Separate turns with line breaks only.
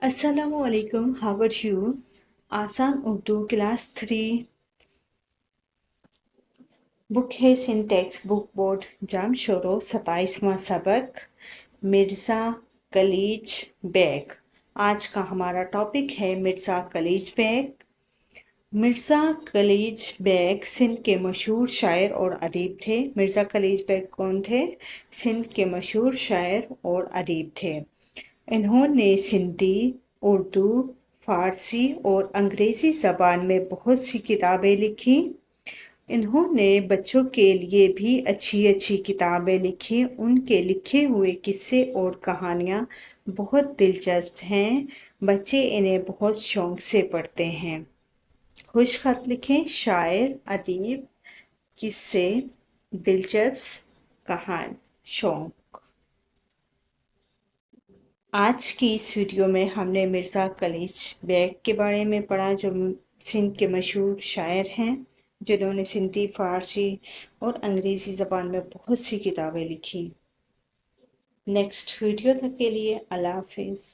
अस्सलाम वालेकुम, how are you? आसान उर्दू क्लास 3 बुक है सिंटेक्स बुक बोर्ड जाम शोरो 27वां सबक मिर्ज़ा कलीज बेग। आज का हमारा टॉपिक है मिर्ज़ा कलीज बेग। मिर्ज़ा कलीज बेग सिंध के मशहूर शायर और अदीब थे। मिर्ज़ा कलीज बेग कौन थे? सिंध के मशहूर शायर और अदीब थे। इन्होंने सिंधी, उर्दू, फारसी और अंग्रेज़ी ज़बान में बहुत सी किताबें लिखी। इन्होंने बच्चों के लिए भी अच्छी अच्छी किताबें लिखी। उनके लिखे हुए किस्से और कहानियाँ बहुत दिलचस्प हैं। बच्चे इन्हें बहुत शौक से पढ़ते हैं। खुश खत लिखें, शायर, अदीब, किस्से, दिलचस्प कहानी, शौक। आज की इस वीडियो में हमने मिर्ज़ा कलीज बेग के बारे में पढ़ा, जो सिंध के मशहूर शायर हैं, जिन्होंने सिंधी, फारसी और अंग्रेज़ी ज़बान में बहुत सी किताबें लिखी। नेक्स्ट वीडियो तक के लिए अल्लाह हाफिज़।